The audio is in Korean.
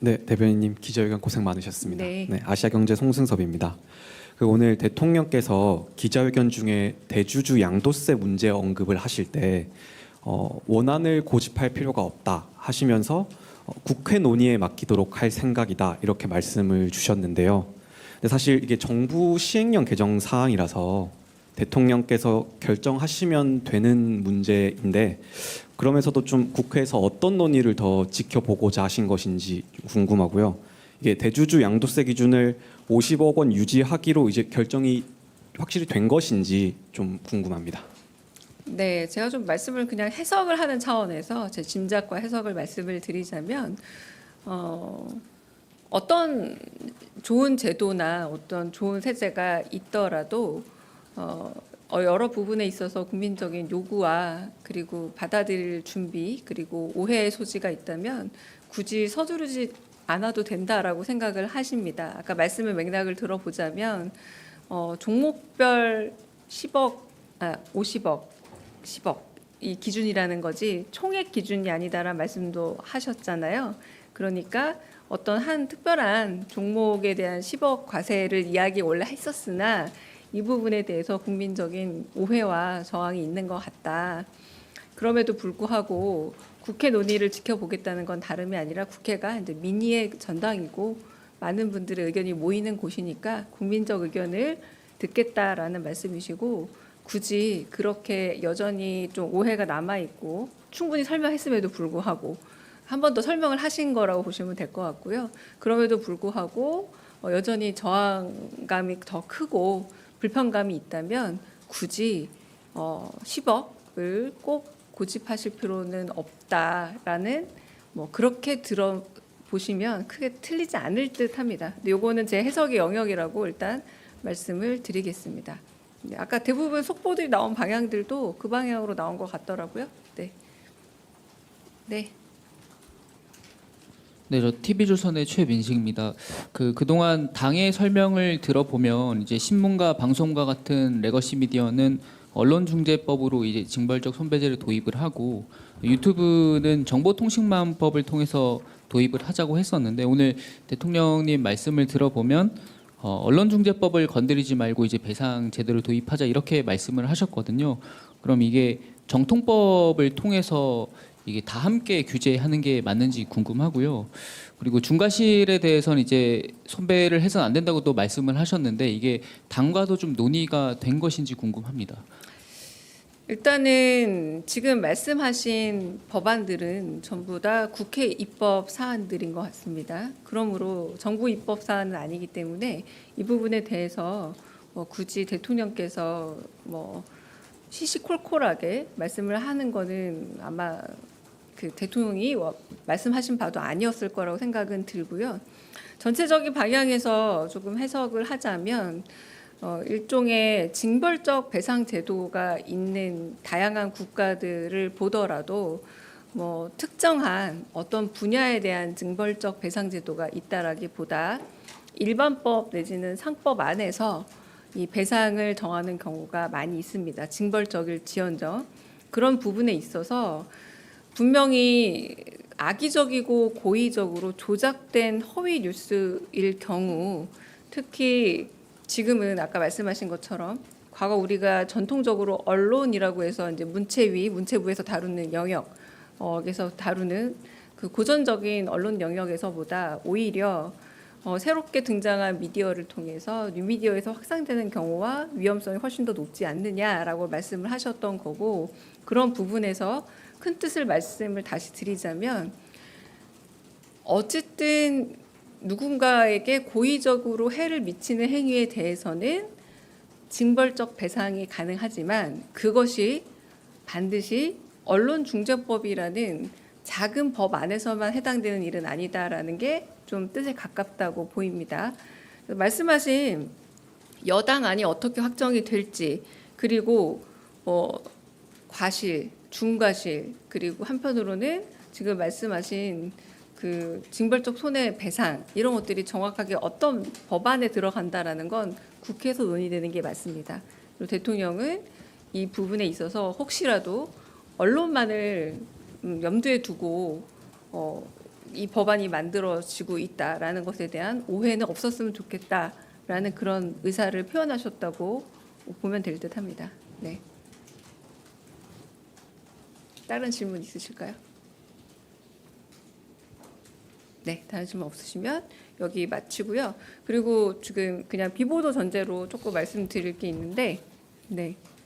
네, 대변인님 기자회견 고생 많으셨습니다. 네. 아시아경제 송승섭입니다. 오늘 대통령께서 기자회견 중에 대주주 양도세 문제 언급을 하실 때 원안을 고집할 필요가 없다 하시면서 국회 논의에 맡기도록 할 생각이다 이렇게 말씀을 주셨는데요. 근데 사실 이게 정부 시행령 개정 사항이라서 대통령께서 결정하시면 되는 문제인데 그러면서도 좀 국회에서 어떤 논의를 더 지켜보고자 하신 것인지 궁금하고요. 이게 대주주 양도세 기준을 50억 원 유지하기로 이제 결정이 확실히 된 것인지 좀 궁금합니다. 네, 제가 좀 말씀을 그냥 해석을 하는 차원에서 제 짐작과 해석을 말씀을 드리자면 어떤 좋은 제도나 어떤 좋은 세제가 있더라도 여러 부분에 있어서 국민적인 요구와 그리고 받아들일 준비 그리고 오해의 소지가 있다면 굳이 서두르지 않아도 된다라고 생각을 하십니다. 아까 말씀의 맥락을 들어보자면 종목별 50억, 10억 이 기준이라는 거지 총액 기준이 아니다라는 말씀도 하셨잖아요. 그러니까 어떤 한 특별한 종목에 대한 10억 과세를 이야기 원래 했었으나 이 부분에 대해서 국민적인 오해와 저항이 있는 것 같다. 그럼에도 불구하고 국회 논의를 지켜보겠다는 건 다름이 아니라 국회가 이제 민의의 전당이고 많은 분들의 의견이 모이는 곳이니까 국민적 의견을 듣겠다라는 말씀이시고 굳이 그렇게 여전히 좀 오해가 남아 있고 충분히 설명했음에도 불구하고 한 번 더 설명을 하신 거라고 보시면 될 것 같고요. 그럼에도 불구하고 여전히 저항감이 더 크고 불편감이 있다면 굳이 10억을 꼭 고집하실 필요는 없다라는 그렇게 들어보시면 크게 틀리지 않을 듯합니다. 근데 요거는 제 해석의 영역이라고 일단 말씀을 드리겠습니다. 아까 대부분 속보들이 나온 방향들도 그 방향으로 나온 것 같더라고요. 네. 네. 네, 저 TV조선의 최민식입니다. 그동안 당의 설명을 들어보면 이제 신문과 방송과 같은 레거시 미디어는 언론중재법으로 이제 징벌적 손배제를 도입을 하고 유튜브는 정보통신망법을 통해서 도입을 하자고 했었는데 오늘 대통령님 말씀을 들어보면 언론중재법을 건드리지 말고 이제 배상 제도를 도입하자 이렇게 말씀을 하셨거든요. 그럼 이게 정통법을 통해서 이게 다 함께 규제하는 게 맞는지 궁금하고요. 그리고 중과실에 대해서는 이제 손배를 해서는 안 된다고 또 말씀을 하셨는데 이게 당과도 좀 논의가 된 것인지 궁금합니다. 일단은 지금 말씀하신 법안들은 전부 다 국회 입법 사안들인 것 같습니다. 그러므로 정부 입법 사안은 아니기 때문에 이 부분에 대해서 굳이 대통령께서 시시콜콜하게 말씀을 하는 거는 아마 그 대통령이 말씀하신 바도 아니었을 거라고 생각은 들고요. 전체적인 방향에서 조금 해석을 하자면 일종의 징벌적 배상 제도가 있는 다양한 국가들을 보더라도 특정한 어떤 분야에 대한 징벌적 배상 제도가 있다라기보다 일반법 내지는 상법 안에서 이 배상을 정하는 경우가 많이 있습니다. 징벌적일지언정 그런 부분에 있어서 분명히 악의적이고 고의적으로 조작된 허위 뉴스일 경우 특히 지금은 아까 말씀하신 것처럼 과거 우리가 전통적으로 언론이라고 해서 이제 문체부에서 다루는 영역에서 다루는 그 고전적인 언론 영역에서보다 오히려 새롭게 등장한 미디어를 통해서 뉴미디어에서 확산되는 경우와 위험성이 훨씬 더 높지 않느냐라고 말씀을 하셨던 거고 그런 부분에서 큰 뜻을 말씀을 다시 드리자면 어쨌든 누군가에게 고의적으로 해를 미치는 행위에 대해서는 징벌적 배상이 가능하지만 그것이 반드시 언론중재법이라는 작은 법 안에서만 해당되는 일은 아니다라는 게 좀 뜻에 가깝다고 보입니다. 말씀하신 여당안이 어떻게 확정이 될지 그리고 과실, 중과실 그리고 한편으로는 지금 말씀하신 그 징벌적 손해배상 이런 것들이 정확하게 어떤 법안에 들어간다라는 건 국회에서 논의되는 게 맞습니다. 그리고 대통령은 이 부분에 있어서 혹시라도 언론만을 염두에 두고 이 법안이 만들어지고 있다라는 것에 대한 오해는 없었으면 좋겠다라는 그런 의사를 표현하셨다고 보면 될 듯합니다. 네. 다른 질문 있으실까요? 네, 다른 질문 없으시면 여기 마치고요. 그리고 지금 그냥 비보도 전제로 조금 말씀드릴 게 있는데, 네.